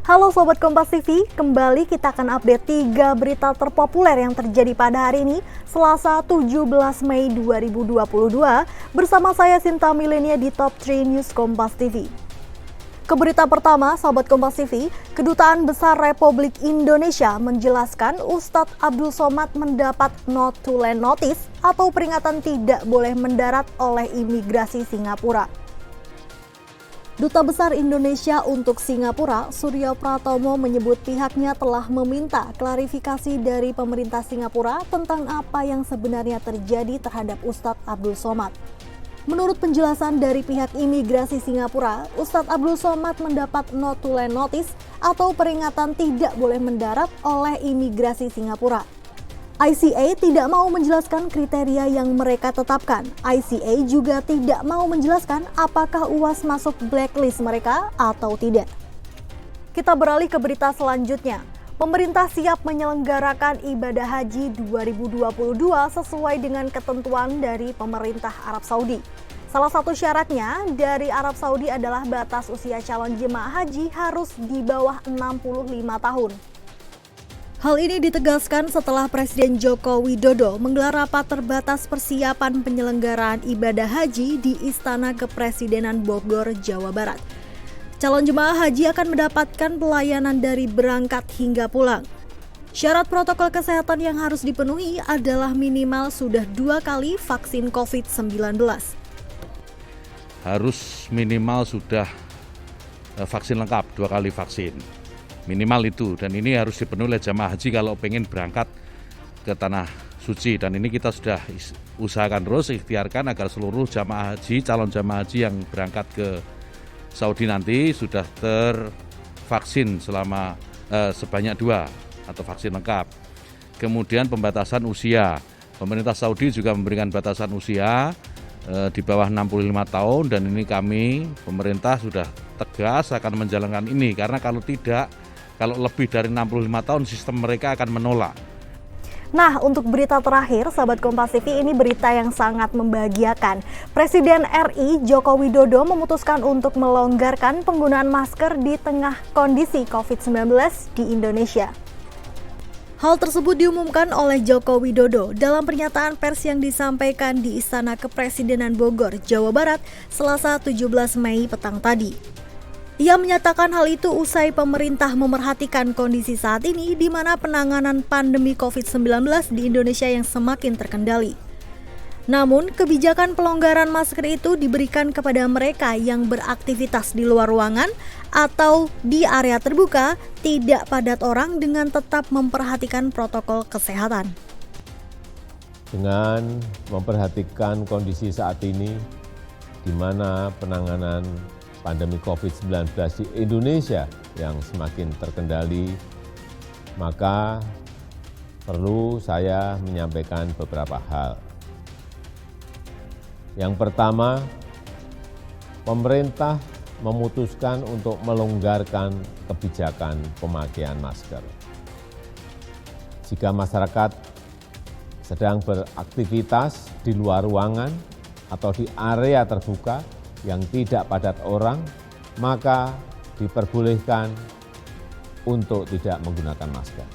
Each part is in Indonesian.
Halo Sobat Kompas TV, kembali kita akan update 3 berita terpopuler yang terjadi pada hari ini, Selasa 17 Mei 2022, bersama saya Sinta Milenia di Top 3 News Kompas TV. Ke berita pertama, Sobat Kompas TV, Kedutaan Besar Republik Indonesia menjelaskan Ustadz Abdul Somad mendapat not to land notice atau peringatan tidak boleh mendarat oleh imigrasi Singapura. Duta Besar Indonesia untuk Singapura, Suryo Pratomo menyebut pihaknya telah meminta klarifikasi dari pemerintah Singapura tentang apa yang sebenarnya terjadi terhadap Ustadz Abdul Somad. Menurut penjelasan dari pihak imigrasi Singapura, Ustadz Abdul Somad mendapat not to land notice atau peringatan tidak boleh mendarat oleh imigrasi Singapura. ICA tidak mau menjelaskan kriteria yang mereka tetapkan. ICA juga tidak mau menjelaskan apakah UAS masuk blacklist mereka atau tidak. Kita beralih ke berita selanjutnya. Pemerintah siap menyelenggarakan ibadah haji 2022 sesuai dengan ketentuan dari pemerintah Arab Saudi. Salah satu syaratnya dari Arab Saudi adalah batas usia calon jemaah haji harus di bawah 65 tahun. Hal ini ditegaskan setelah Presiden Joko Widodo menggelar rapat terbatas persiapan penyelenggaraan ibadah haji di Istana Kepresidenan Bogor, Jawa Barat. Calon jemaah haji akan mendapatkan pelayanan dari berangkat hingga pulang. Syarat protokol kesehatan yang harus dipenuhi adalah minimal sudah 2 kali vaksin COVID-19. Harus minimal sudah vaksin lengkap, 2 kali vaksin. Minimal itu, dan ini harus dipenuhi oleh jamaah haji kalau pengen berangkat ke tanah suci, dan ini kita sudah usahakan terus, ikhtiarkan agar seluruh jamaah haji, calon jamaah haji yang berangkat ke Saudi nanti sudah tervaksin selama sebanyak 2 atau vaksin lengkap. Kemudian pembatasan usia, pemerintah Saudi juga memberikan batasan usia di bawah 65 tahun, dan ini kami pemerintah sudah tegas akan menjalankan ini, karena kalau tidak, kalau lebih dari 65 tahun sistem mereka akan menolak. Nah, untuk berita terakhir, Sahabat Kompas TV, ini berita yang sangat membahagiakan. Presiden RI Joko Widodo memutuskan untuk melonggarkan penggunaan masker di tengah kondisi COVID-19 di Indonesia. Hal tersebut diumumkan oleh Joko Widodo dalam pernyataan pers yang disampaikan di Istana Kepresidenan Bogor, Jawa Barat, Selasa 17 Mei petang tadi. Ia menyatakan hal itu usai pemerintah memerhatikan kondisi saat ini di mana penanganan pandemi COVID-19 di Indonesia yang semakin terkendali. Namun, kebijakan pelonggaran masker itu diberikan kepada mereka yang beraktivitas di luar ruangan atau di area terbuka, tidak padat orang, dengan tetap memperhatikan protokol kesehatan. Dengan memperhatikan kondisi saat ini, di mana penanganan pandemi COVID-19 di Indonesia yang semakin terkendali, maka perlu saya menyampaikan beberapa hal. Yang pertama, pemerintah memutuskan untuk melonggarkan kebijakan pemakaian masker. Jika masyarakat sedang beraktivitas di luar ruangan atau di area terbuka yang tidak padat orang, maka diperbolehkan untuk tidak menggunakan masker.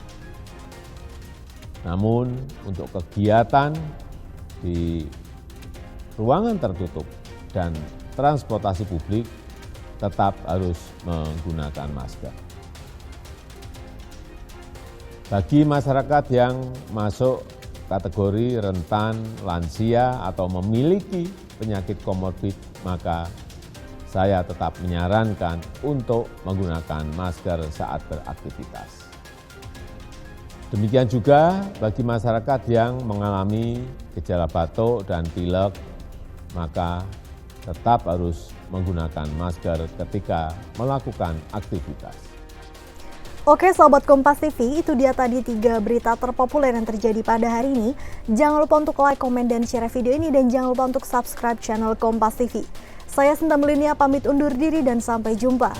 Namun untuk kegiatan di ruangan tertutup dan transportasi publik tetap harus menggunakan masker. Bagi masyarakat yang masuk kategori rentan, lansia, atau memiliki penyakit komorbid, maka saya tetap menyarankan untuk menggunakan masker saat beraktivitas. Demikian juga bagi masyarakat yang mengalami gejala batuk dan pilek, maka tetap harus menggunakan masker ketika melakukan aktivitas. Oke Sobat Kompas TV, itu dia tadi 3 berita terpopuler yang terjadi pada hari ini. Jangan lupa untuk like, komen, dan share video ini, dan jangan lupa untuk subscribe channel Kompas TV. Saya Sinta Milenia pamit undur diri dan sampai jumpa.